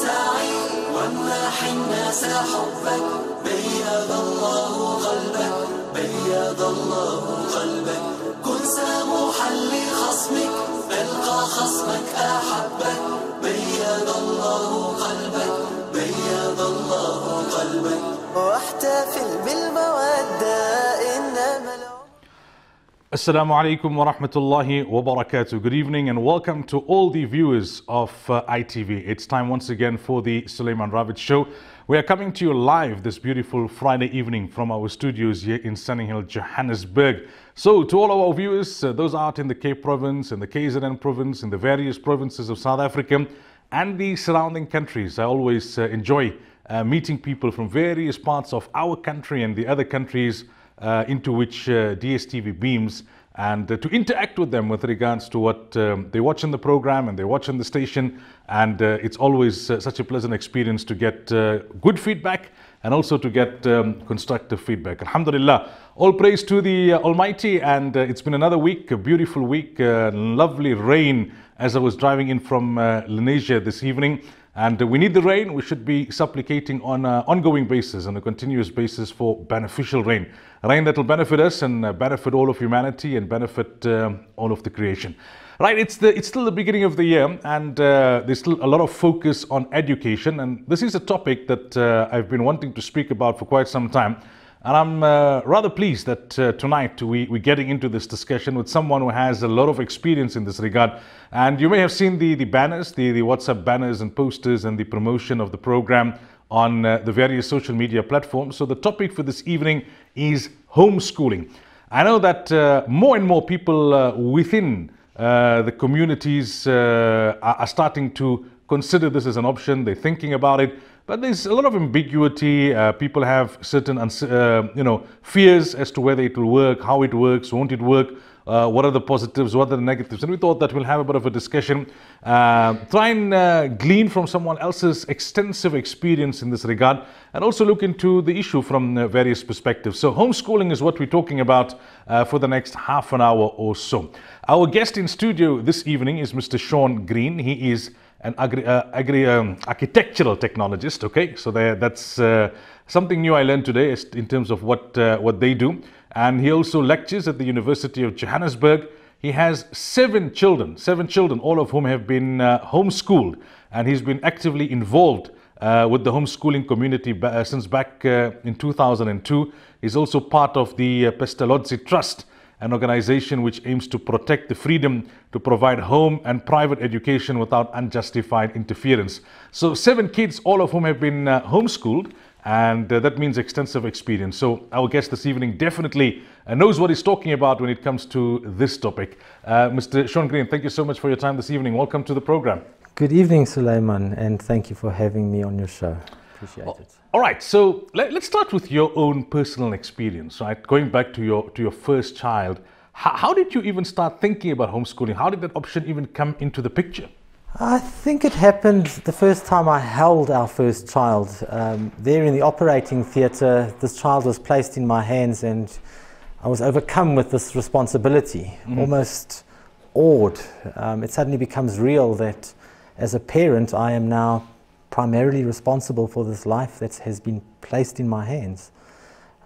ساعي وامنح الناس حبك بيض الله قلبك بيض الله قلبك كن سامحا لخصمك ألقى خصمك أحبك بيض الله قلبك بيض الله قلبك واحتفل بالمودة إنما Assalamu alaikum wa rahmatullahi wa barakatuh. Good evening and welcome to all the viewers of ITV. It's time once again for the Sulaimaan Ravat show. We are coming to you live this beautiful Friday evening from our studios here in Sunny Hill, Johannesburg. So to all of our viewers, those out in the Cape Province, in the KZN Province, in the various provinces of South Africa and the surrounding countries, I always enjoy meeting people from various parts of our country and the other countries into which DSTV beams, and to interact with them with regards to what they watch in the program and they watch on the station. And it's always such a pleasant experience to get good feedback and also to get constructive feedback. Alhamdulillah, all praise to the Almighty, and it's been another week, a beautiful week, lovely rain as I was driving in from Lenasia this evening. And we need the rain. We should be supplicating on an ongoing basis, on a continuous basis, for beneficial rain. Rain that will benefit us and benefit all of humanity and benefit all of the creation. Right, it's still the beginning of the year, and there's still a lot of focus on education. And this is a topic that I've been wanting to speak about for quite some time. And I'm rather pleased that tonight we're getting into this discussion with someone who has a lot of experience in this regard. And you may have seen the banners, the WhatsApp banners and posters and the promotion of the program on the various social media platforms. So the topic for this evening is homeschooling. I know that more and more people within the communities are starting to consider this as an option. They're thinking about it. But there's a lot of ambiguity. People have certain, fears as to whether it will work, how it works, won't it work, what are the positives, what are the negatives. And we thought that we'll have a bit of a discussion, try and glean from someone else's extensive experience in this regard, and also look into the issue from various perspectives. So homeschooling is what we're talking about for the next half an hour or so. Our guest in studio this evening is Mr. Sean Green. He is an architectural technologist. Okay, so that's something new I learned today in terms of what they do. And he also lectures at the University of Johannesburg. He has seven children, all of whom have been homeschooled, and he's been actively involved with the homeschooling community since back in 2002. He's also part of the Pestalozzi Trust, an organization which aims to protect the freedom to provide home and private education without unjustified interference. So 7 kids, all of whom have been homeschooled, and that means extensive experience. So our guest this evening definitely knows what he's talking about when it comes to this topic. Mr. Sean Green, thank you so much for your time this evening. Welcome to the program. Good evening, Sulaimaan, and thank you for having me on your show. Appreciate it. All right, so let's start with your own personal experience, right? Going back to your first child, how did you even start thinking about homeschooling? How did that option even come into the picture? I think it happened the first time I held our first child. There in the operating theatre, this child was placed in my hands, and I was overcome with this responsibility, almost awed. It suddenly becomes real that as a parent, I am now primarily responsible for this life that has been placed in my hands.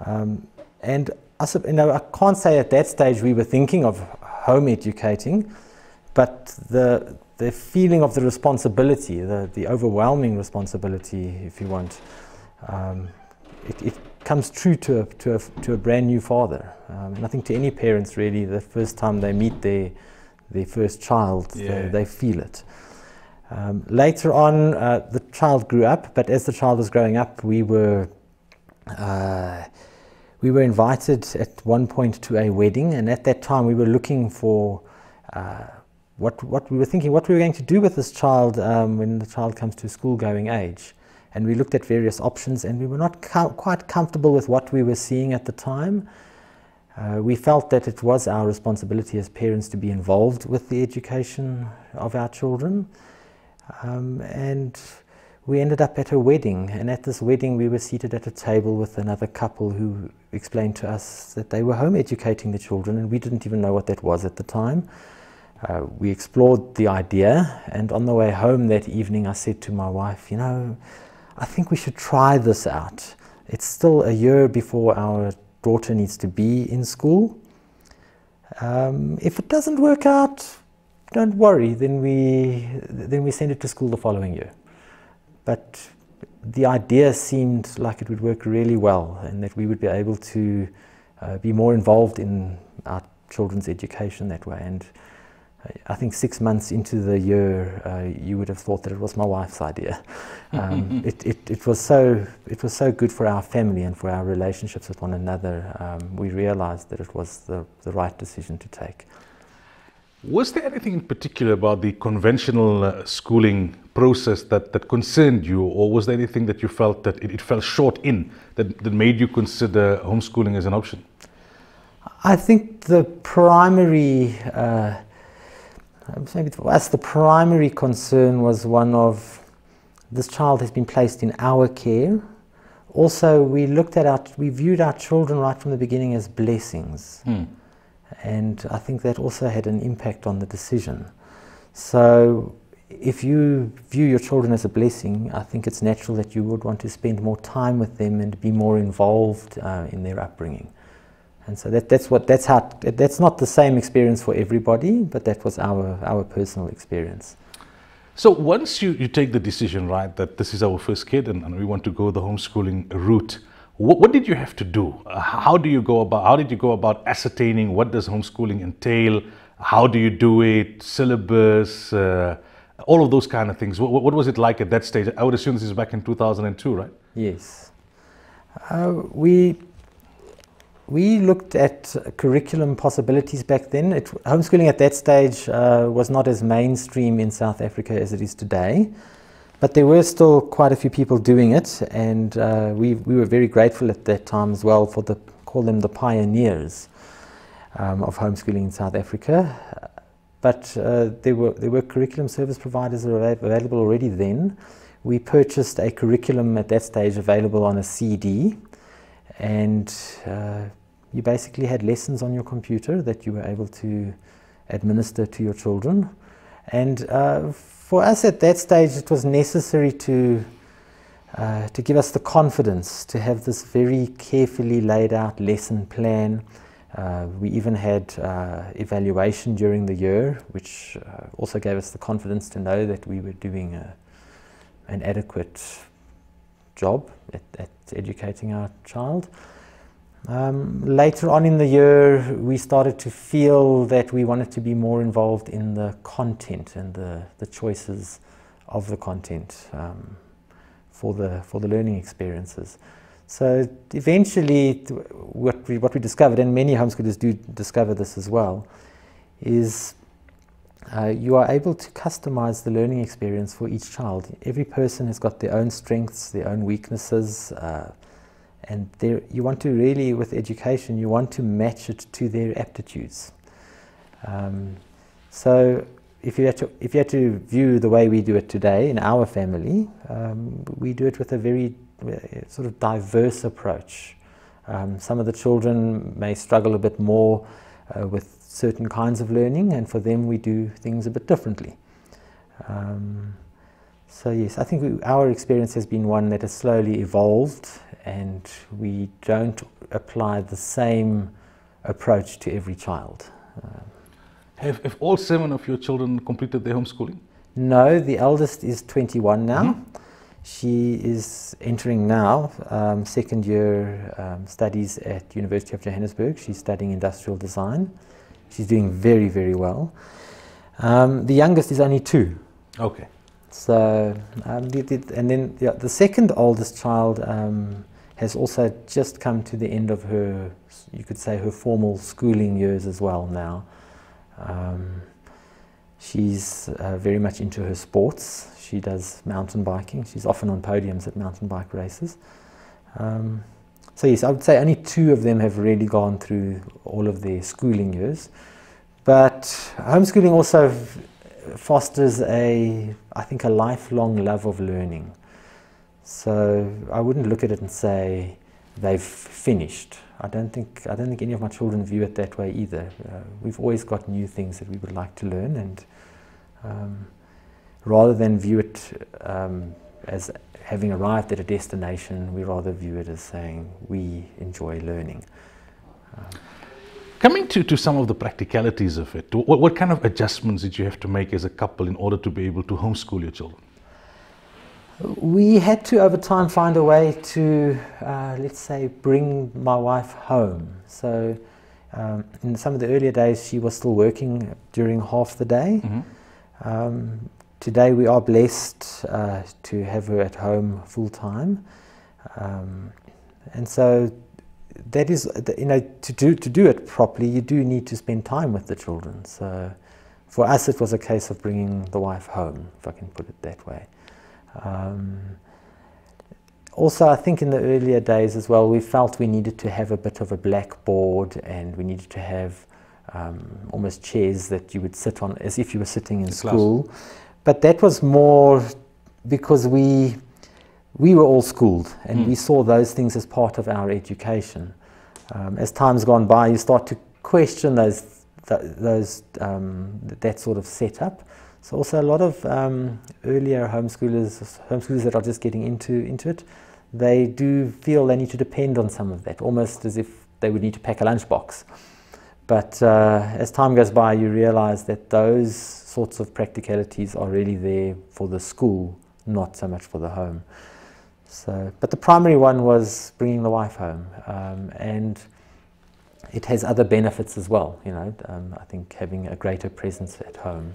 And I can't say at that stage we were thinking of home educating, but the feeling of the responsibility, the overwhelming responsibility, if you want, it comes true to a brand new father. And I think to any parents really, the first time they meet their first child, they feel it. Later on, the child grew up, but as the child was growing up, we were invited at one point to a wedding, and at that time we were looking for what we were thinking, what we were going to do with this child when the child comes to school-going age. And we looked at various options, and we were not quite comfortable with what we were seeing at the time. We felt that it was our responsibility as parents to be involved with the education of our children. And we ended up at a wedding, and at this wedding we were seated at a table with another couple who explained to us that they were home educating the children, and we didn't even know what that was at the time. We explored the idea, and on the way home that evening I said to my wife, you know, I think we should try this out. It's still a year before our daughter needs to be in school. If it doesn't work out, don't worry, then we send it to school the following year. But the idea seemed like it would work really well, and that we would be able to be more involved in our children's education that way. And I think 6 months into the year, you would have thought that it was my wife's idea. It was so good for our family and for our relationships with one another. We realized that it was the right decision to take. Was there anything in particular about the conventional schooling process that concerned you, or was there anything that you felt that it fell short in that made you consider homeschooling as an option? I think the primary, maybe for us, the primary concern was one of, this child has been placed in our care. Also, we viewed our children right from the beginning as blessings. And I think that also had an impact on the decision. So if you view your children as a blessing, I think it's natural that you would want to spend more time with them and be more involved in their upbringing. And so that's not the same experience for everybody, but that was our personal experience. So once you take the decision, right, that this is our first kid and we want to go the homeschooling route, what did you have to do? How did you go about ascertaining what does homeschooling entail? How do you do it? Syllabus, all of those kind of things. What was it like at that stage? I would assume this is back in 2002, right? Yes. We looked at curriculum possibilities back then. Homeschooling at that stage was not as mainstream in South Africa as it is today, but there were still quite a few people doing it, and we were very grateful at that time as well for call them the pioneers of homeschooling in South Africa. But there were curriculum service providers available already then. We purchased a curriculum at that stage available on a CD, and you basically had lessons on your computer that you were able to administer to your children. And for us at that stage, it was necessary to give us the confidence to have this very carefully laid out lesson plan. We even had evaluation during the year, which also gave us the confidence to know that we were doing an adequate job at educating our child. Later on in the year, we started to feel that we wanted to be more involved in the content and the choices of the content for the learning experiences. So eventually, what we discovered, and many homeschoolers do discover this as well, is you are able to customize the learning experience for each child. Every person has got their own strengths, their own weaknesses, and you want to really, with education, you want to match it to their aptitudes. So if you had to view the way we do it today in our family, we do it with a very sort of diverse approach. Some of the children may struggle a bit more with certain kinds of learning, and for them we do things a bit differently. So yes, I think our experience has been one that has slowly evolved, and we don't apply the same approach to every child. Have all 7 of your children completed their homeschooling? No, the eldest is 21 now. She is entering now second year studies at University of Johannesburg. She's studying industrial design. She's doing very, very well. The youngest is only 2. Okay. So, and then the second oldest child has also just come to the end of her, you could say, her formal schooling years as well now. She's very much into her sports. She does mountain biking. She's often on podiums at mountain bike races. So yes, I would say only 2 of them have really gone through all of their schooling years. But homeschooling also fosters I think, a lifelong love of learning. So I wouldn't look at it and say, they've finished. I don't think any of my children view it that way either. We've always got new things that we would like to learn, and rather than view it as having arrived at a destination, we rather view it as saying we enjoy learning. Coming to some of the practicalities of it, what kind of adjustments did you have to make as a couple in order to be able to homeschool your children? We had to, over time, find a way to, let's say, bring my wife home. So in some of the earlier days, she was still working during half the day. Mm-hmm. Today, we are blessed to have her at home full time. And so that is, to do it properly, you do need to spend time with the children. So for us, it was a case of bringing the wife home, if I can put it that way. Also, I think in the earlier days as well, we felt we needed to have a bit of a blackboard, and we needed to have almost chairs that you would sit on as if you were sitting in school. But that was more because we were all schooled, and we saw those things as part of our education. As time's gone by, you start to question that sort of setup. So also a lot of earlier homeschoolers that are just getting into it, they do feel they need to depend on some of that, almost as if they would need to pack a lunchbox. But as time goes by, you realize that those sorts of practicalities are really there for the school, not so much for the home. So, but the primary one was bringing the wife home, and it has other benefits as well. I think having a greater presence at home.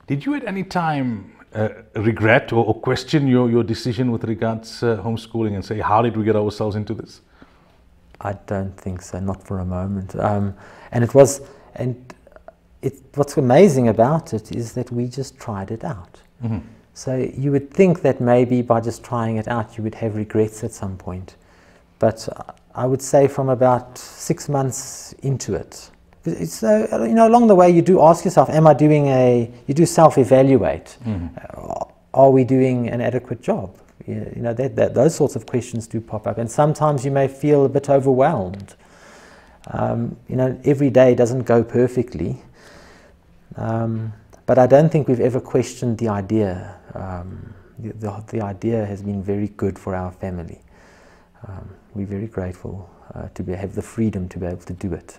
Did you at any time regret or question your decision with regards homeschooling and say, how did we get ourselves into this? I don't think so, not for a moment. What's amazing about it is that we just tried it out. Mm-hmm. So you would think that maybe by just trying it out, you would have regrets at some point. But I would say from about 6 months into it, it's, along the way you do ask yourself, you do self-evaluate. Mm-hmm. Are we doing an adequate job? Those sorts of questions do pop up. And sometimes you may feel a bit overwhelmed. Every day doesn't go perfectly. But I don't think we've ever questioned the idea. The idea has been very good for our family. We're very grateful to have the freedom to be able to do it.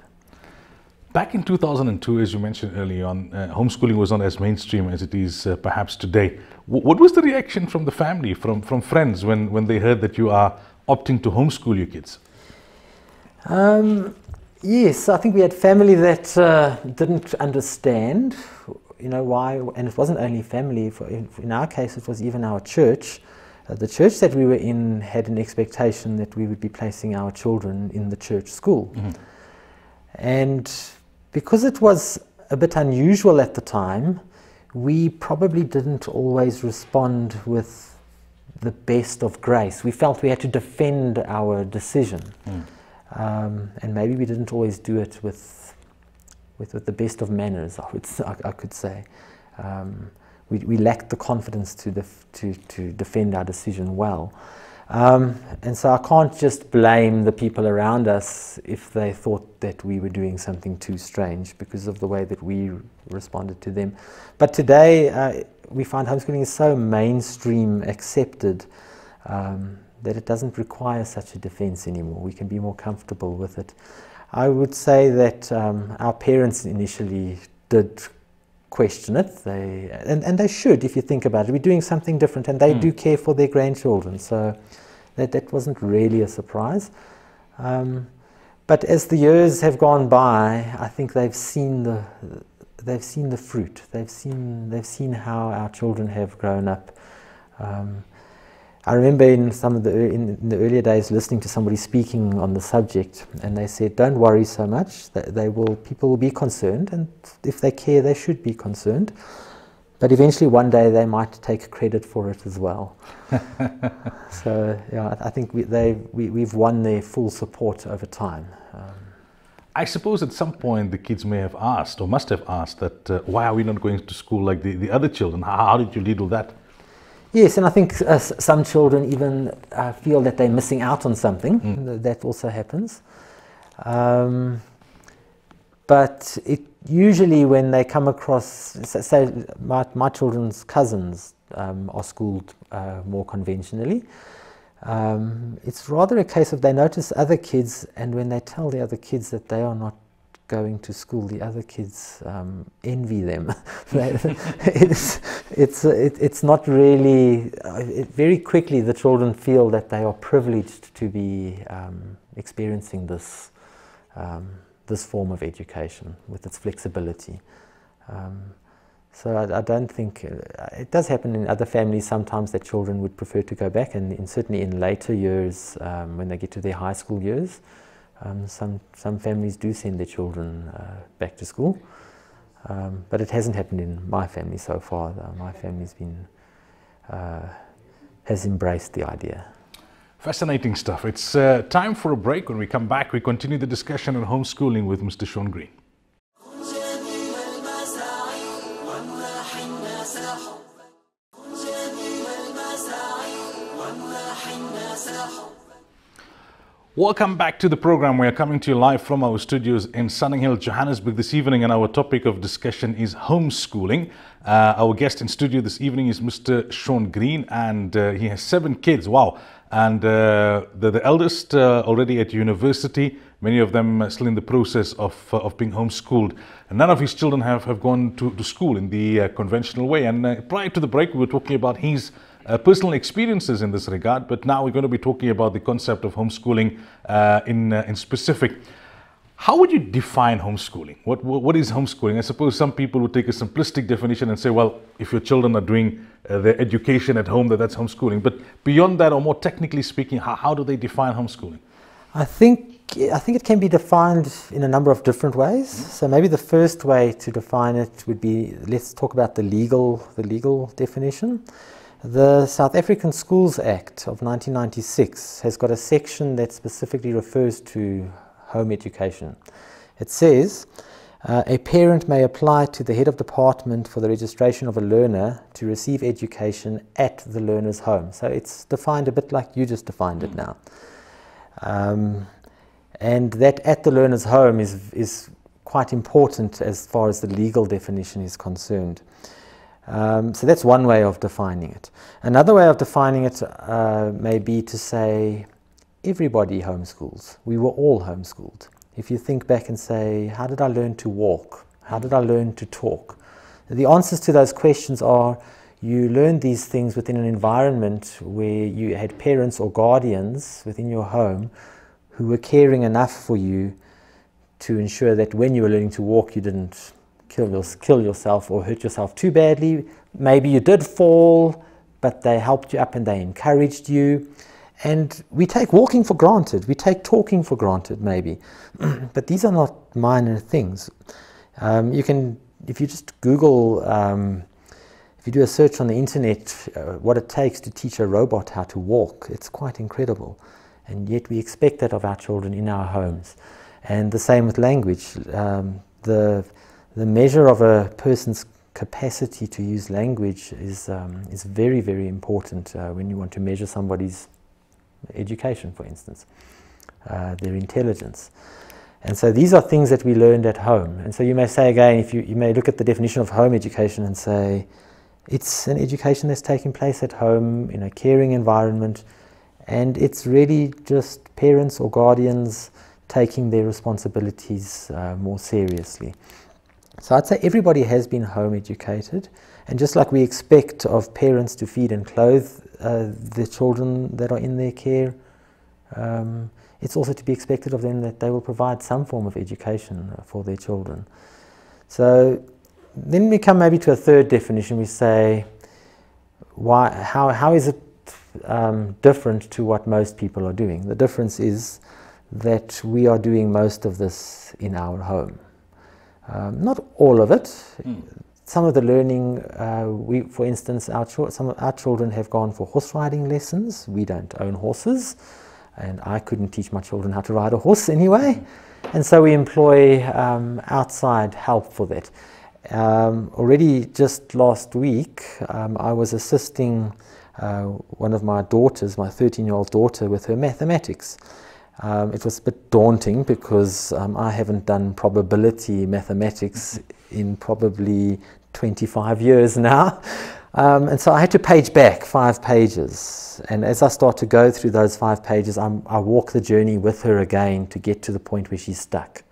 Back in 2002, as you mentioned earlier on, homeschooling was not as mainstream as it is perhaps today. What was the reaction from the family, from friends, when they heard that you are opting to homeschool your kids? Yes, I think we had family that didn't understand, why, and it wasn't only family. In our case, it was even our church. The church that we were in had an expectation that we would be placing our children in the church school. Mm-hmm. And because it was a bit unusual at the time, we probably didn't always respond with the best of grace. We felt we had to defend our decision. And maybe we didn't always do it with the best of manners, I could say. We lacked the confidence to defend our decision well. And so I can't just blame the people around us if they thought that we were doing something too strange because of the way that we responded to them. But today we find homeschooling is so mainstream accepted that it doesn't require such a defense anymore. We can be more comfortable with it. I would say that our parents initially did question it, and they should, if you think about it. We're doing something different, and they do care for their grandchildren, so that wasn't really a surprise. But as the years have gone by, I think they've seen the fruit. They've seen how our children have grown up. I remember in the earlier days listening to somebody speaking on the subject, and they said, "Don't worry so much. People will be concerned, and if they care, they should be concerned. But eventually, one day, they might take credit for it as well." So, yeah, I think we've won their full support over time. I suppose at some point the kids may have asked, or must have asked, that why are we not going to school like the other children? How did you deal with that? Yes, and I think some children even feel that they're missing out on something. That also happens. But it usually, when they come across, say my children's cousins are schooled more conventionally, it's rather a case of they notice other kids, and when they tell the other kids that they are not going to school, the other kids envy them. It's not really, very quickly the children feel that they are privileged to be experiencing this this form of education with its flexibility. So I don't think, it does happen in other families sometimes that children would prefer to go back, and certainly in later years when they get to their high school years, some families do send their children back to school. But it hasn't happened in my family so far. My family's been, has embraced the idea. Fascinating stuff. It's time for a break. When we come back, we continue the discussion on homeschooling with Mr. Sean Green. Welcome back to the program. We are coming to you live from our studios in Sunninghill, Johannesburg this evening, and our topic of discussion is homeschooling. Our guest in studio this evening is Mr. Sean Green, and he has 7 kids. Wow. And the eldest already at university, many of them still in the process of being homeschooled. And none of his children have gone to school in the conventional way. And prior to the break, we were talking about his personal experiences in this regard, but now we're going to be talking about the concept of homeschooling in specific. How would you define homeschooling? What is homeschooling? I suppose some people would take a simplistic definition and say, well, if your children are doing their education at home, that's homeschooling. But beyond that, or more technically speaking, how do they define homeschooling? I think it can be defined in a number of different ways. So maybe the first way to define it would be, let's talk about the legal definition. The South African Schools Act of 1996 has got a section that specifically refers to home education. It says, a parent may apply to the head of department for the registration of a learner to receive education at the learner's home. So it's defined a bit like you just defined it now. And that at the learner's home is quite important as far as the legal definition is concerned. So that's one way of defining it. Another way of defining it may be to say everybody homeschools. We were all homeschooled. If you think back and say, how did I learn to walk? How did I learn to talk? The answers to those questions are, you learned these things within an environment where you had parents or guardians within your home who were caring enough for you to ensure that when you were learning to walk, you didn't kill yourself or hurt yourself too badly. Maybe you did fall, but they helped you up and they encouraged you. And we take walking for granted, we take talking for granted maybe, but these are not minor things. You can, if you just Google, if you do a search on the internet, what it takes to teach a robot how to walk, it's quite incredible. And yet we expect that of our children in our homes. And the same with language. The measure of a person's capacity to use language is very, very important when you want to measure somebody's education, for instance, their intelligence. And so these are things that we learned at home. And so you may say again, if you may look at the definition of home education and say, it's an education that's taking place at home in a caring environment, and it's really just parents or guardians taking their responsibilities more seriously. So I'd say everybody has been home educated, and just like we expect of parents to feed and clothe the children that are in their care, it's also to be expected of them that they will provide some form of education for their children. So then we come maybe to a third definition. We say, how is it different to what most people are doing? The difference is that we are doing most of this in our home. Not all of it. Some of the learning, for instance, some of our children have gone for horse riding lessons. We don't own horses, and I couldn't teach my children how to ride a horse anyway. And so we employ outside help for that. Already just last week, I was assisting one of my daughters, my 13-year-old daughter, with her mathematics. It was a bit daunting because I haven't done probability mathematics in probably 25 years now. And so I had to page back 5 pages. And as I start to go through those 5 pages, I walk the journey with her again to get to the point where she's stuck.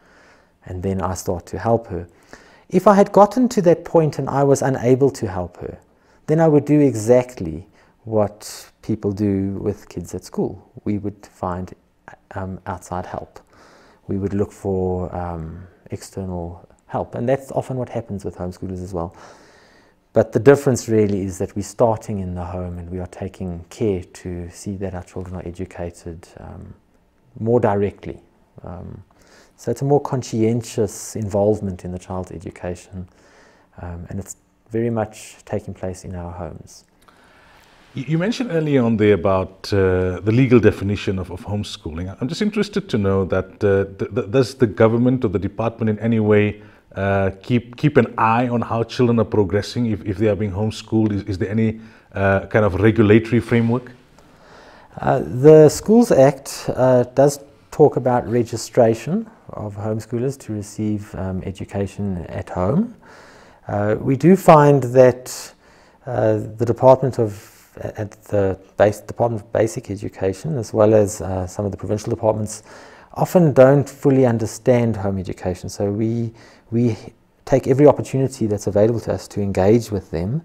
And then I start to help her. If I had gotten to that point and I was unable to help her, then I would do exactly what people do with kids at school. We would find outside help. We would look for external help. And that's often what happens with homeschoolers as well. But the difference really is that we're starting in the home and we are taking care to see that our children are educated more directly. So it's a more conscientious involvement in the child's education, and it's very much taking place in our homes. You mentioned earlier on there about the legal definition of homeschooling. I'm just interested to know that does the government or the department in any way keep an eye on how children are progressing if they are being homeschooled? Is there any kind of regulatory framework? The Schools Act does talk about registration of homeschoolers to receive education at home. We do find that the Department of Basic Education, as well as some of the provincial departments, often don't fully understand home education. So we take every opportunity that's available to us to engage with them,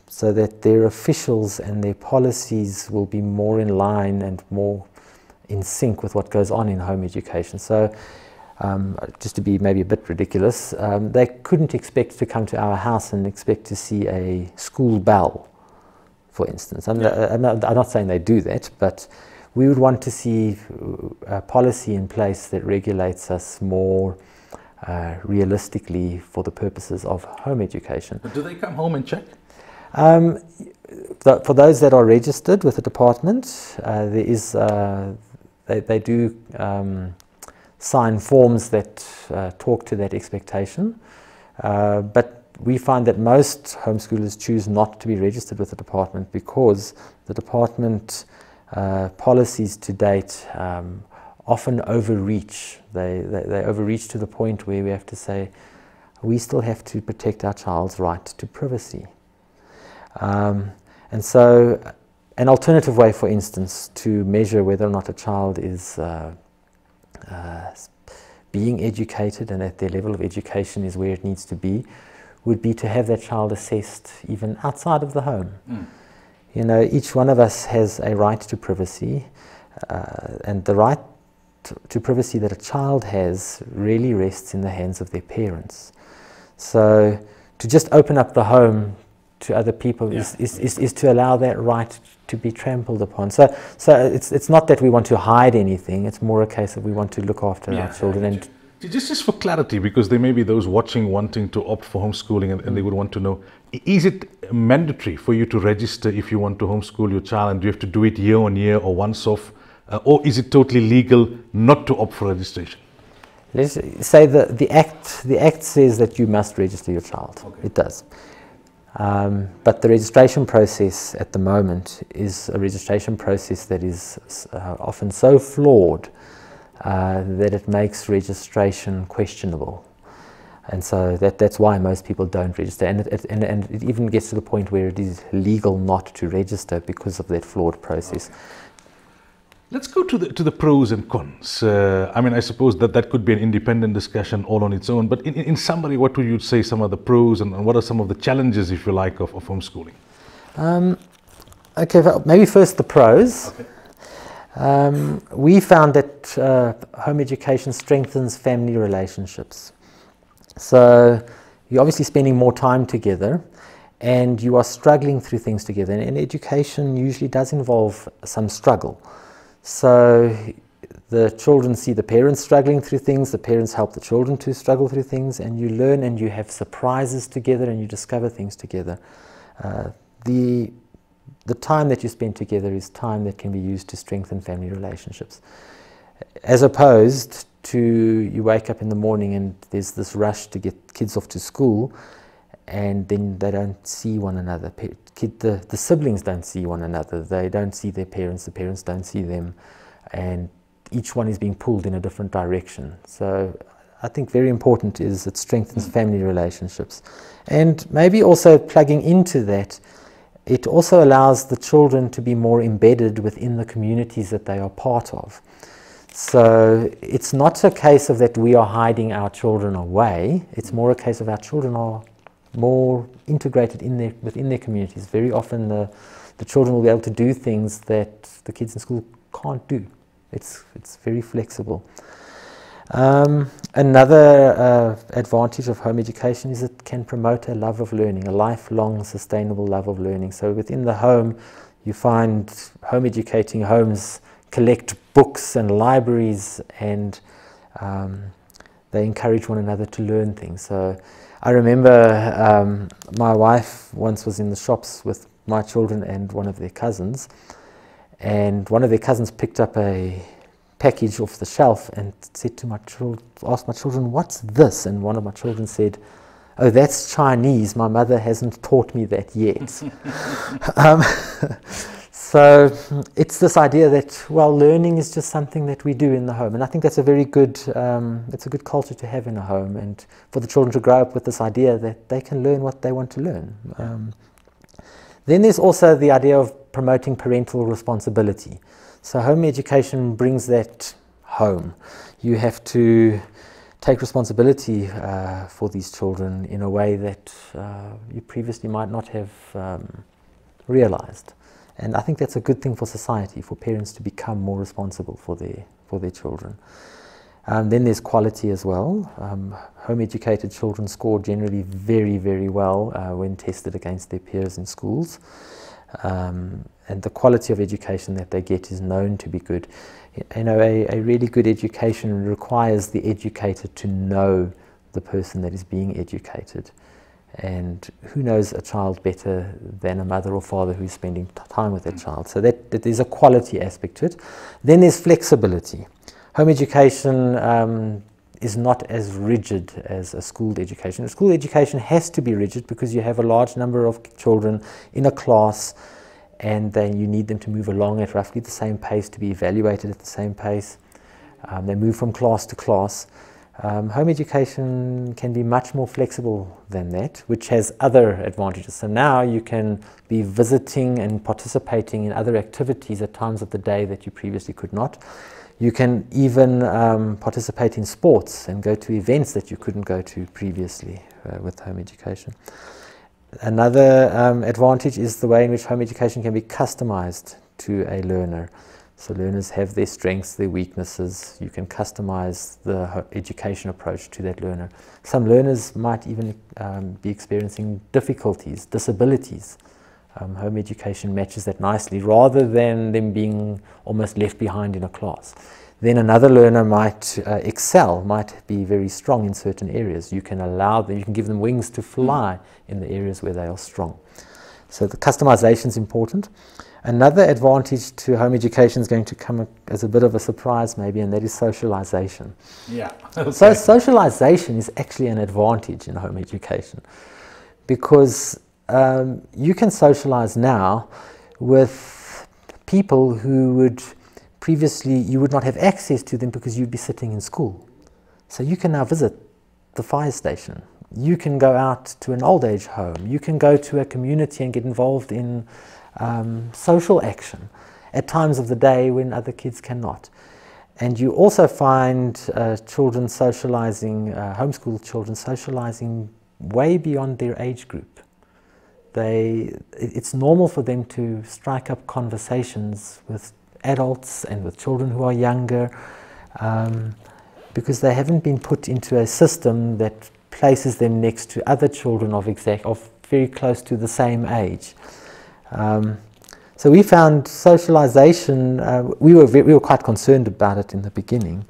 so that their officials and their policies will be more in line and more in sync with what goes on in home education. So just to be maybe a bit ridiculous, they couldn't expect to come to our house and expect to see a school bell, for instance. I'm not saying they do that, but we would want to see a policy in place that regulates us more realistically for the purposes of home education. But do they come home and check? For those that are registered with the department, there is they do sign forms that talk to that expectation, but we find that most homeschoolers choose not to be registered with the department because the department policies to date often overreach. They overreach to the point where we have to say we still have to protect our child's right to privacy. And so an alternative way, for instance, to measure whether or not a child is being educated and that their level of education is where it needs to be, would be to have that child assessed even outside of the home. You know, each one of us has a right to privacy, and the right to privacy that a child has really rests in the hands of their parents. So to just open up the home to other people is to allow that right to be trampled upon. So it's not that we want to hide anything, it's more a case of we want to look after our children. And just for clarity, because there may be those watching wanting to opt for homeschooling and they would want to know, is it mandatory for you to register if you want to homeschool your child, and do you have to do it year on year or once off, or is it totally legal not to opt for registration? Let's say the act says that you must register your child. Okay. It does. But the registration process at the moment is a registration process that is often so flawed that it makes registration questionable. And so that's why most people don't register. And it even gets to the point where it is legal not to register because of that flawed process. Okay. Let's go to the pros and cons. I mean, I suppose that could be an independent discussion all on its own, but in summary, what would you say some of the pros and what are some of the challenges, if you like, of homeschooling? Okay, well, maybe first the pros. Okay. We found that home education strengthens family relationships. So you're obviously spending more time together and you are struggling through things together. And education usually does involve some struggle. So the children see the parents struggling through things, the parents help the children to struggle through things, and you learn and you have surprises together and you discover things together. The time that you spend together is time that can be used to strengthen family relationships. as opposed to you wake up in the morning and there's this rush to get kids off to school, and then they don't see one another. The siblings don't see one another. They don't see their parents. The parents don't see them, and each one is being pulled in a different direction. So I think very important is it strengthens family relationships. And maybe also plugging into that, it also allows the children to be more embedded within the communities that they are part of. So it's not a case of that we are hiding our children away. It's more a case of our children are more integrated within their communities. Very often the children will be able to do things that the kids in school can't do. It's very flexible. Another advantage of home education is it can promote a love of learning, a lifelong sustainable love of learning. So within the home, you find home educating homes collect books and libraries, and they encourage one another to learn things. So I remember my wife once was in the shops with my children and one of their cousins, and one of their cousins picked up a package off the shelf and said to asked my children, "What's this?" And one of my children said, "Oh, that's Chinese. My mother hasn't taught me that yet." So it's this idea that, well, learning is just something that we do in the home, and I think that's a very good, it's a good culture to have in a home, and for the children to grow up with this idea that they can learn what they want to learn. Then there's also the idea of promoting parental responsibility. So home education brings that home. You have to take responsibility for these children in a way that you previously might not have realized. And I think that's a good thing for society, for parents to become more responsible for their children. Then there's quality as well. Home educated children score generally very, very well when tested against their peers in schools. And the quality of education that they get is known to be good. You know, a really good education requires the educator to know the person that is being educated. And who knows a child better than a mother or father who's spending time with that child? So that there's a quality aspect to it. Then there's flexibility. Home education is not as rigid as a school education. A school education has to be rigid because you have a large number of children in a class, and then you need them to move along at roughly the same pace, to be evaluated at the same pace. They move from class to class. Home education can be much more flexible than that, which has other advantages. So now you can be visiting and participating in other activities at times of the day that you previously could not. You can even participate in sports and go to events that you couldn't go to previously with home education. Another advantage is the way in which home education can be customized to a learner. So learners have their strengths, their weaknesses. You can customize the education approach to that learner. Some learners might even be experiencing difficulties, disabilities. Home education matches that nicely, rather than them being almost left behind in a class. Then another learner might excel, might be very strong in certain areas. You can allow them, you can give them wings to fly in the areas where they are strong. So the customization is important. Another advantage to home education is going to come as a bit of a surprise maybe, and that is socialization. Yeah. Okay. So socialization is actually an advantage in home education, because you can socialize now with people who would previously, you would not have access to them because you'd be sitting in school. So you can now visit the fire station. You can go out to an old age home. You can go to a community and get involved in social action at times of the day when other kids cannot. And you also find children socializing, homeschool children socializing way beyond their age group. It's normal for them to strike up conversations with adults and with children who are younger, because they haven't been put into a system that places them next to other children of very close to the same age. So we found socialization, we were quite concerned about it in the beginning,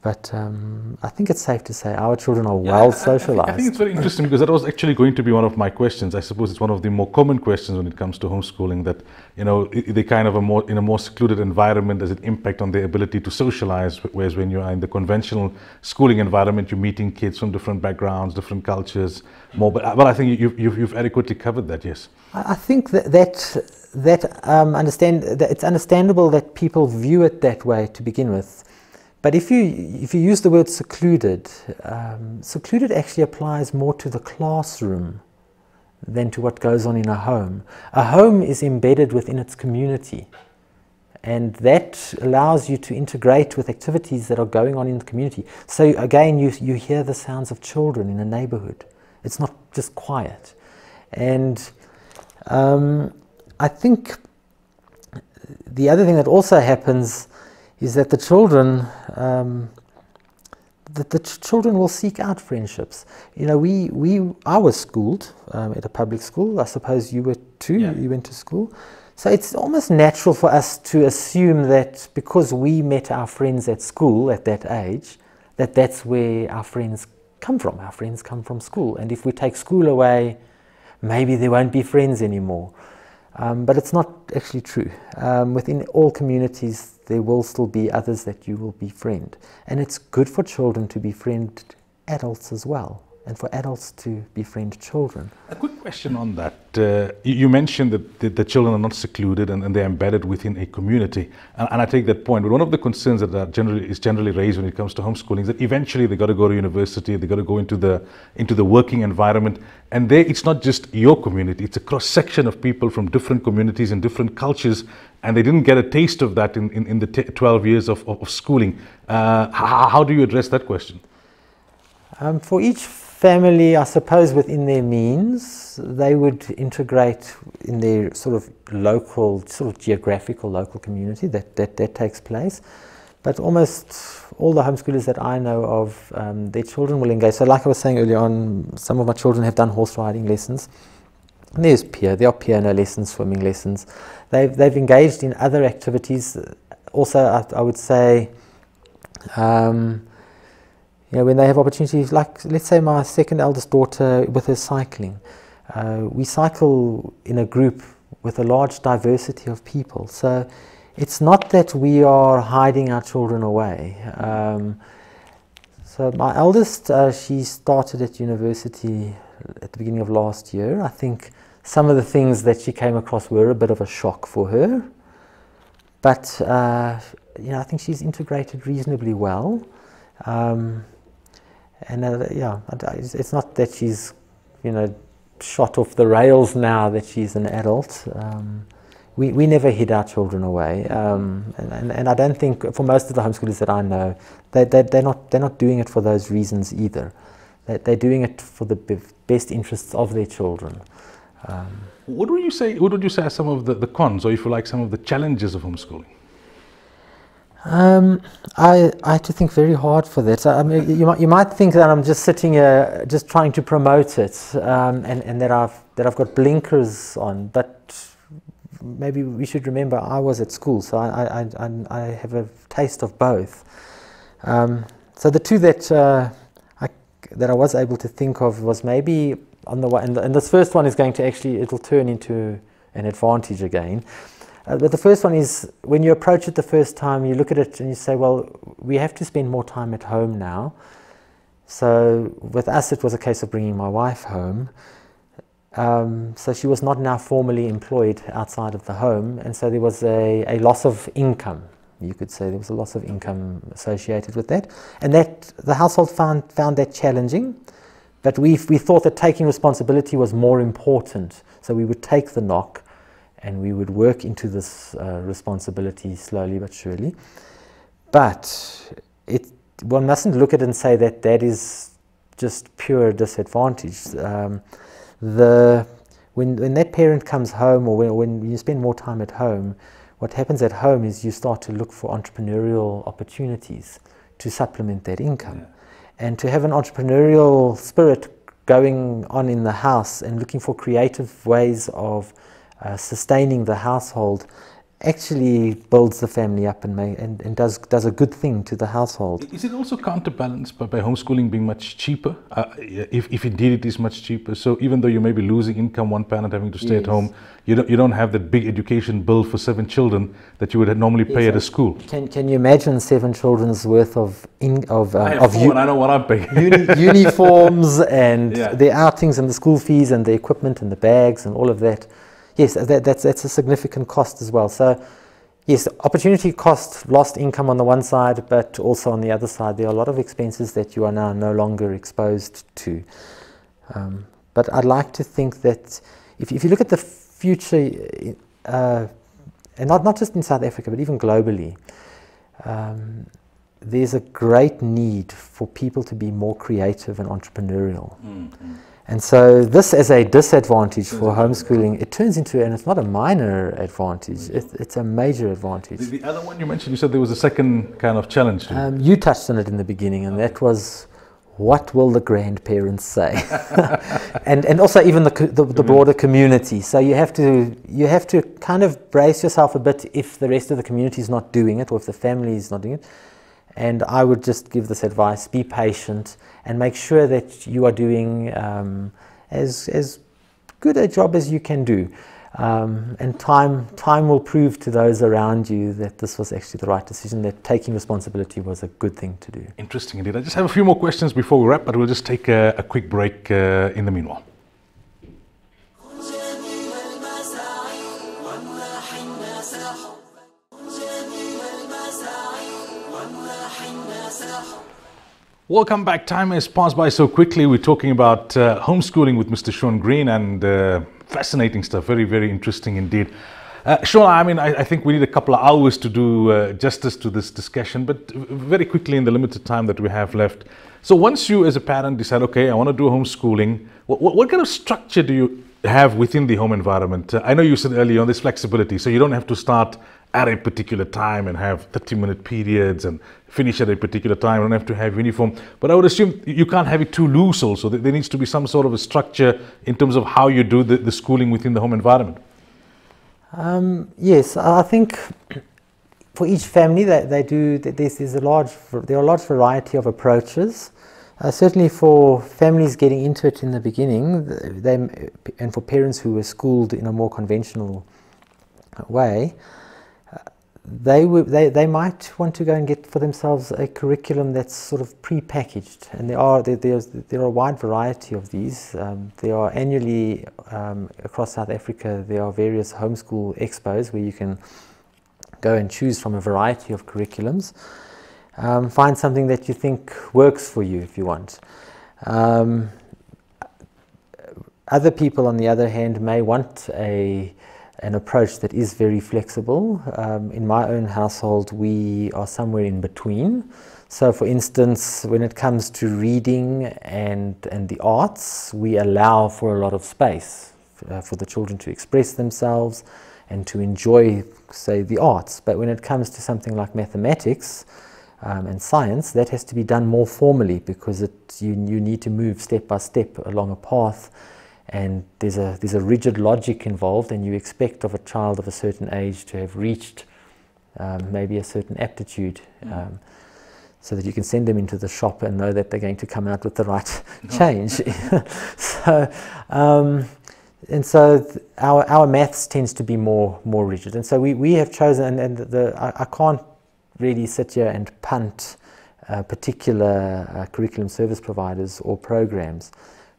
But I think it's safe to say our children are well socialized. I think it's very interesting because that was actually going to be one of my questions. I suppose it's one of the more common questions when it comes to homeschooling, that, you know, they kind of in a more secluded environment, does it impact on their ability to socialize? Whereas when you are in the conventional schooling environment, you're meeting kids from different backgrounds, different cultures, more. But I think you've adequately covered that. Yes. I think that it's understandable that people view it that way to begin with. But if you use the word secluded, secluded actually applies more to the classroom than to what goes on in a home. A home is embedded within its community, and that allows you to integrate with activities that are going on in the community. So again, you hear the sounds of children in a neighborhood. It's not just quiet. And I think the other thing that also happens is that the children will seek out friendships. You know, I was schooled at a public school. I suppose you were too. Yeah. You went to school. So it's almost natural for us to assume that because we met our friends at school at that age, that's where our friends come from. Our friends come from school. And if we take school away, maybe there won't be friends anymore. But it's not actually true. Within all communities, there will still be others that you will befriend. And it's good for children to befriend adults as well, and for adults to befriend children. A quick question on that. You mentioned that the children are not secluded and they're embedded within a community. And I take that point. But one of the concerns that is generally raised when it comes to homeschooling is that eventually they've got to go to university, they've got to go into the working environment. And there, it's not just your community, it's a cross-section of people from different communities and different cultures. And they didn't get a taste of that in the 12 years of schooling. How do you address that question? For each family, I suppose within their means, they would integrate in their sort of local, sort of geographical local community that takes place. But almost all the homeschoolers that I know of, their children will engage. So like I was saying earlier on, some of my children have done horse riding lessons. And there are piano lessons, swimming lessons. They've engaged in other activities. Also, I would say, you know, when they have opportunities, like let's say my second eldest daughter with her cycling, we cycle in a group with a large diversity of people. So it's not that we are hiding our children away. So my eldest, she started at university at the beginning of last year. I think some of the things that she came across were a bit of a shock for her. But you know, I think she's integrated reasonably well. Yeah, it's not that she's, you know, shot off the rails now that she's an adult. We never hid our children away, and I don't think for most of the homeschoolers that I know, they're not doing it for those reasons either. They're doing it for the best interests of their children. What would you say are some of the cons, or if you like, some of the challenges of homeschooling? I had to think very hard for that. I mean, you might think that I'm just sitting here, just trying to promote it, and that I've got blinkers on. But maybe we should remember I was at school, so I have a taste of both. So the two that I was able to think of was maybe on the one, and this first one is going to it'll turn into an advantage again. But the first one is when you approach it the first time, you look at it and you say, well, we have to spend more time at home now. So with us, it was a case of bringing my wife home. So she was not now formally employed outside of the home, and so there was a loss of income. You could say there was a loss of income associated with that, and that the household found that challenging. But we thought that taking responsibility was more important, so we would take the knock and we would work into this responsibility slowly but surely. But one mustn't look at it and say that is just pure disadvantage. When that parent comes home, or when you spend more time at home, what happens at home is you start to look for entrepreneurial opportunities to supplement that income. Yeah. And to have an entrepreneurial spirit going on in the house and looking for creative ways of sustaining the household actually builds the family up and does a good thing to the household. Is it also counterbalanced by homeschooling being much cheaper? If indeed it is much cheaper, so even though you may be losing income, one parent having to stay at home, you don't have that big education bill for 7 children that you would normally pay at a school. Can you imagine 7 children's worth of I have 4 and I know what I'm paying. uniforms and the outings and the school fees and the equipment and the bags and all of that? Yes, that's a significant cost as well. So, yes, opportunity cost, lost income on the one side, but also on the other side, there are a lot of expenses that you are now no longer exposed to. But I'd like to think that if you look at the future, and not just in South Africa, but even globally, there's a great need for people to be more creative and entrepreneurial. Mm-hmm. And so this as a disadvantage for homeschooling, it turns into, and it's not a minor advantage, it's a major advantage. The other one you mentioned, you said there was a second kind of challenge to it. You touched on it in the beginning, and that was, what will the grandparents say? and also even the broader community. So you have to kind of brace yourself a bit if the rest of the community is not doing it, or if the family is not doing it. And I would just give this advice: be patient and make sure that you are doing as good a job as you can do. And time will prove to those around you that this was actually the right decision, that taking responsibility was a good thing to do. Interesting indeed. I just have a few more questions before we wrap, but we'll just take a quick break in the meanwhile. Welcome back. Time has passed by so quickly. We're talking about homeschooling with Mr. Sean Green, and fascinating stuff. Very, very interesting indeed. Sean, I mean, I think we need a couple of hours to do justice to this discussion, but very quickly in the limited time that we have left. So once you as a parent decide, okay, I want to do homeschooling, what kind of structure do you have within the home environment? I know you said earlier on, there's flexibility, so you don't have to start at a particular time and have 30-minute periods and finish at a particular time. You don't have to have uniform. But I would assume you can't have it too loose also. There needs to be some sort of a structure in terms of how you do the schooling within the home environment. Yes, I think for each family there are a large variety of approaches. Certainly for families getting into it in the beginning, and for parents who were schooled in a more conventional way, they might want to go and get for themselves a curriculum that's sort of pre-packaged, and there are a wide variety of these. There are annually across South Africa, there are various homeschool expos where you can go and choose from a variety of curriculums. Find something that you think works for you if you want. Other people, on the other hand, may want an approach that is very flexible. In my own household, we are somewhere in between. So for instance, when it comes to reading and the arts, we allow for a lot of space for the children to express themselves and to enjoy, say, the arts. But when it comes to something like mathematics and science, that has to be done more formally, because you need to move step by step along a path. And there's a rigid logic involved, and you expect of a child of a certain age to have reached maybe a certain aptitude, so that you can send them into the shop and know that they're going to come out with the right change. So our maths tends to be more rigid, and so we have chosen, and I can't really sit here and punt particular curriculum service providers or programs.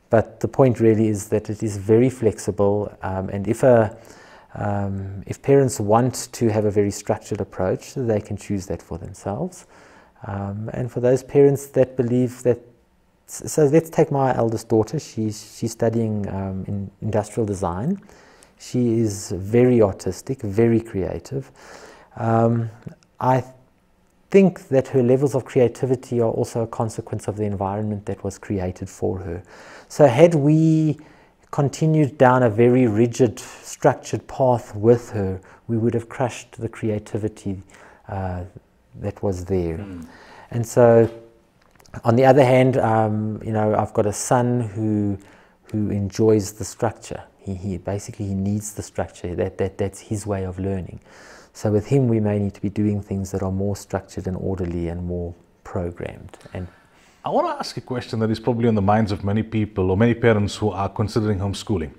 But the point really is that it is very flexible, and if parents want to have a very structured approach, they can choose that for themselves. And for those parents that believe that, so let's take my eldest daughter. She's studying in industrial design. She is very artistic, very creative. I think that her levels of creativity are also a consequence of the environment that was created for her. So had we continued down a very rigid, structured path with her, we would have crushed the creativity that was there. And so, on the other hand, I've got a son who enjoys the structure. He basically he needs the structure. That's his way of learning. So with him, we may need to be doing things that are more structured and orderly and more programmed. And I want to ask a question that is probably on the minds of many people or many parents who are considering homeschooling.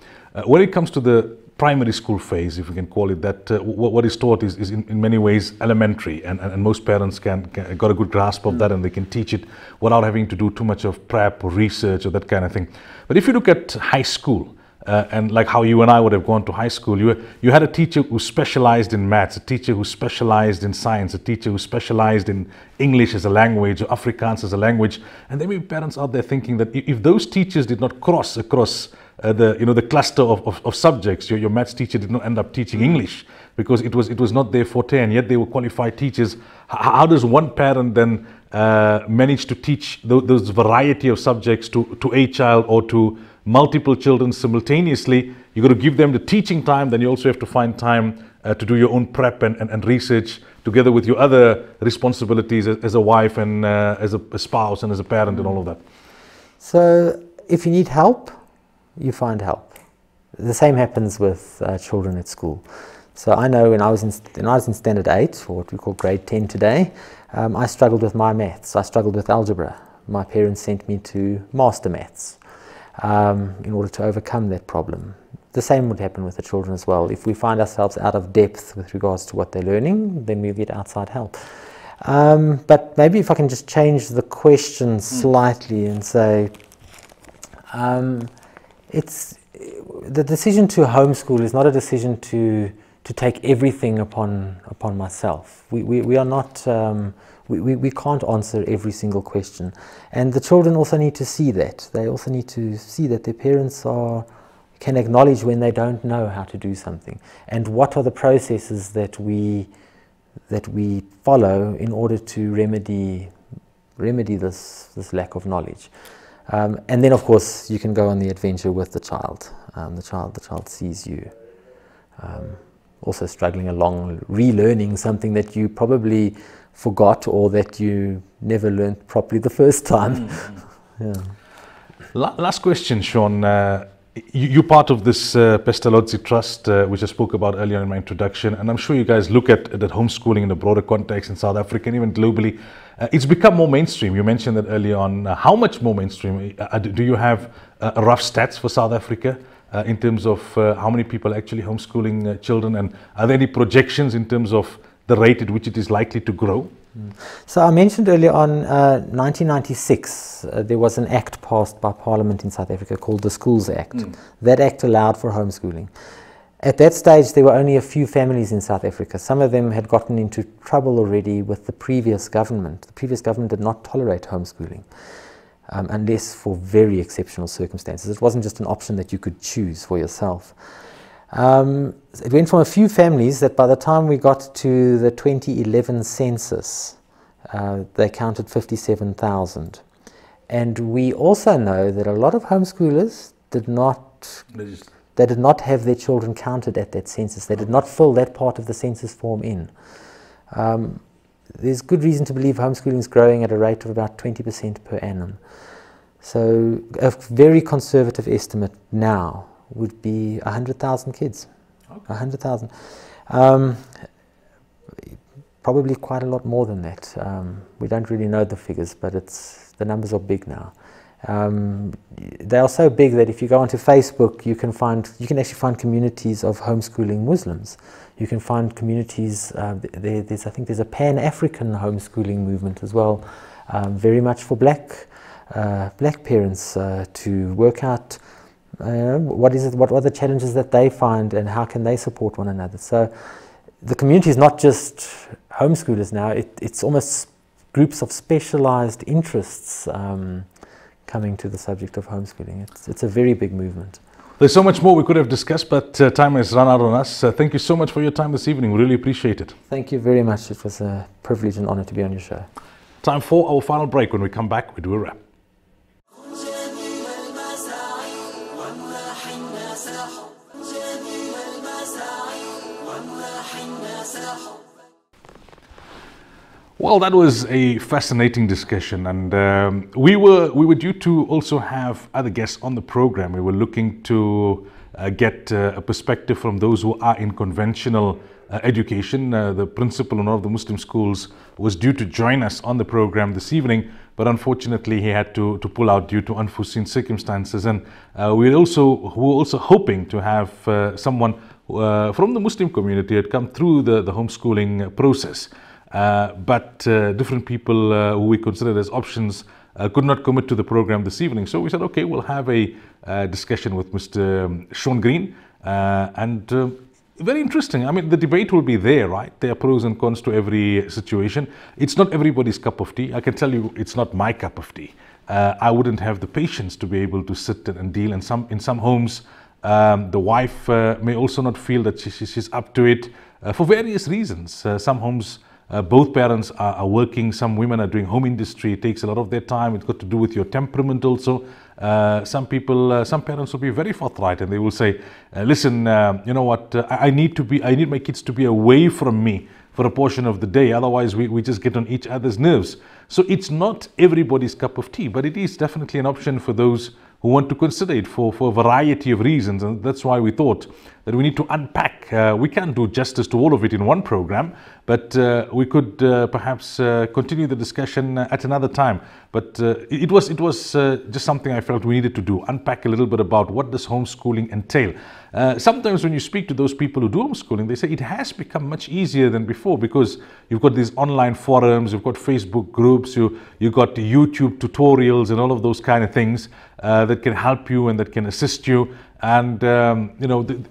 When it comes to the primary school phase, if we can call it that, what is taught is in many ways elementary, and most parents got a good grasp of that, and they can teach it without having to do too much of prep or research or that kind of thing. But if you look at high school, and like how you and I would have gone to high school, you had a teacher who specialized in maths, a teacher who specialized in science, a teacher who specialized in English as a language or Afrikaans as a language. And there may be parents out there thinking that if those teachers did not cross across the cluster of subjects, your maths teacher did not end up teaching English because it was not their forte, and yet they were qualified teachers. How does one parent then manage to teach those variety of subjects to a child or to multiple children simultaneously? You got to give them the teaching time, then you also have to find time to do your own prep and research together with your other responsibilities as a wife and as a spouse and as a parent and all of that. So if you need help, you find help. The same happens with children at school. So I know when I was in standard 8, or what we call grade 10 today, I struggled with my maths. I struggled with algebra. My parents sent me to master maths in order to overcome that problem. The same would happen with the children as well. If we find ourselves out of depth with regards to what they're learning, then we'll get outside help. But maybe if I can just change the question slightly and say, it's the decision to homeschool is not a decision to take everything upon myself. We are not. We can't answer every single question, and the children also need to see that. They also need to see that their parents can acknowledge when they don't know how to do something, and what are the processes that we follow in order to remedy this lack of knowledge. And then, of course, you can go on the adventure with the child. The child sees you also struggling along, relearning something that you probably forgot or that you never learned properly the first time. Yeah. Last question, Sean. You're part of this Pestalozzi Trust, which I spoke about earlier in my introduction, and I'm sure you guys look at homeschooling in a broader context in South Africa and even globally. It's become more mainstream. You mentioned that earlier on. How much more mainstream? Do you have rough stats for South Africa in terms of how many people actually homeschooling children, and are there any projections in terms of the rate at which it is likely to grow? So I mentioned earlier on 1996, there was an act passed by Parliament in South Africa called the Schools Act. That act allowed for homeschooling. At that stage, there were only a few families in South Africa. Some of them had gotten into trouble already with the previous government. The previous government did not tolerate homeschooling unless for very exceptional circumstances. It wasn't just an option that you could choose for yourself. It went from a few families that by the time we got to the 2011 census, they counted 57,000. And we also know that a lot of homeschoolers did not have their children counted at that census. They did not fill that part of the census form in. There's good reason to believe homeschooling is growing at a rate of about 20% per annum. So a very conservative estimate now would be 100,000 kids. Okay. 100,000. Probably quite a lot more than that. We don't really know the figures, but the numbers are big now. They are so big that if you go onto Facebook, you can actually find communities of homeschooling Muslims. You can find communities. I think there's a Pan-African homeschooling movement as well, very much for black parents to work out what are the challenges that they find and how can they support one another. So the community is not just homeschoolers now. It's almost groups of specialized interests coming to the subject of homeschooling. It's a very big movement. There's so much more we could have discussed, but time has run out on us. Thank you so much for your time this evening. We really appreciate it. Thank you very much. It was a privilege and honor to be on your show. Time for our final break. When we come back, we do a wrap. Well, that was a fascinating discussion, and we were due to also have other guests on the program. We were looking to get a perspective from those who are in conventional education. The principal in one of the Muslim schools was due to join us on the program this evening, but unfortunately he had to pull out due to unforeseen circumstances. And we're also hoping to have someone from the Muslim community had come through the homeschooling process. But different people who we considered as options could not commit to the program this evening. So we said, okay, we'll have a discussion with Mr. Sean Green. Very interesting. I mean, the debate will be there, right? There are pros and cons to every situation. It's not everybody's cup of tea. I can tell you it's not my cup of tea. I wouldn't have the patience to be able to sit and deal. In some homes, the wife may also not feel that she's up to it for various reasons. Some homes, both parents are working. Some women are doing home industry. It takes a lot of their time. It's got to do with your temperament also. Some parents will be very forthright and they will say, listen, you know what, I need my kids to be away from me for a portion of the day. Otherwise, we just get on each other's nerves. So it's not everybody's cup of tea, but it is definitely an option for those who want to consider it for a variety of reasons. And that's why we thought that we need to unpack. We can't do justice to all of it in one program, but we could perhaps continue the discussion at another time. But it was just something I felt we needed to do, unpack a little bit about what does homeschooling entail. Sometimes when you speak to those people who do homeschooling, they say it has become much easier than before because you've got these online forums, you've got Facebook groups, you've got YouTube tutorials and all of those kind of things that can help you and that can assist you. And,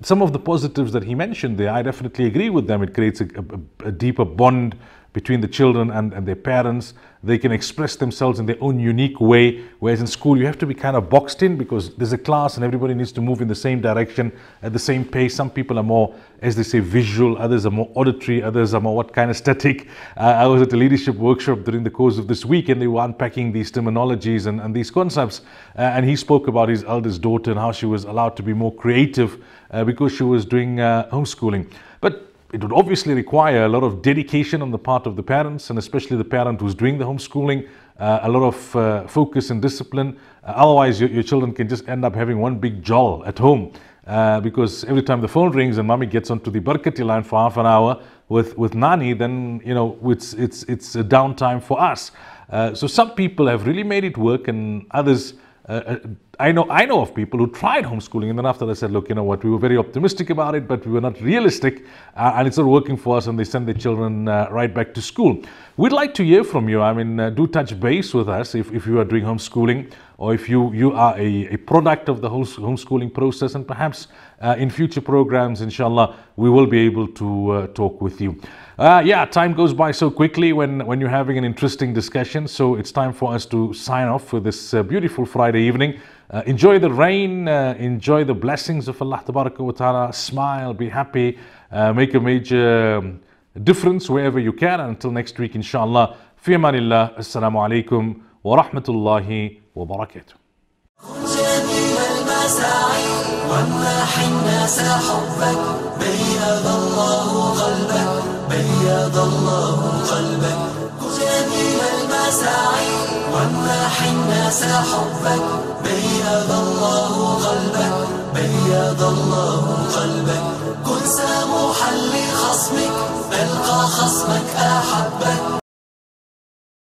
some of the positives that he mentioned there, I definitely agree with them. It creates a deeper bond between the children and their parents. They can express themselves in their own unique way, whereas in school you have to be kind of boxed in because there's a class and everybody needs to move in the same direction at the same pace. Some people are more, as they say, visual, others are more auditory, others are more kinesthetic. I was at a leadership workshop during the course of this week and they were unpacking these terminologies and these concepts, and he spoke about his eldest daughter and how she was allowed to be more creative because she was doing homeschooling. But it would obviously require a lot of dedication on the part of the parents, and especially the parent who's doing the homeschooling, a lot of focus and discipline. Otherwise, your children can just end up having one big jowl at home because every time the phone rings and mommy gets onto the Barkati line for half an hour with Nani, then it's a downtime for us. So some people have really made it work, and others. I know of people who tried homeschooling and then after they said, look, you know what, we were very optimistic about it, but we were not realistic and it's not working for us, and they send their children right back to school. We'd like to hear from you. I mean, do touch base with us if you are doing homeschooling or if you are a product of the homeschooling process, and perhaps in future programs, inshallah, we will be able to talk with you. Time goes by so quickly when you're having an interesting discussion. So it's time for us to sign off for this beautiful Friday evening. Enjoy the rain, enjoy the blessings of Allah wa ta'ala, smile, be happy, make a major difference wherever you can. And until next week, inshallah, fi amanillah, assalamu alaikum wa rahmatullahi wa barakatuh. وامنح الناس حبك بيض الله قلبك بيض الله قلبك جميل المساعي وامنح الناس حبك بيض الله قلبك بيض الله قلبك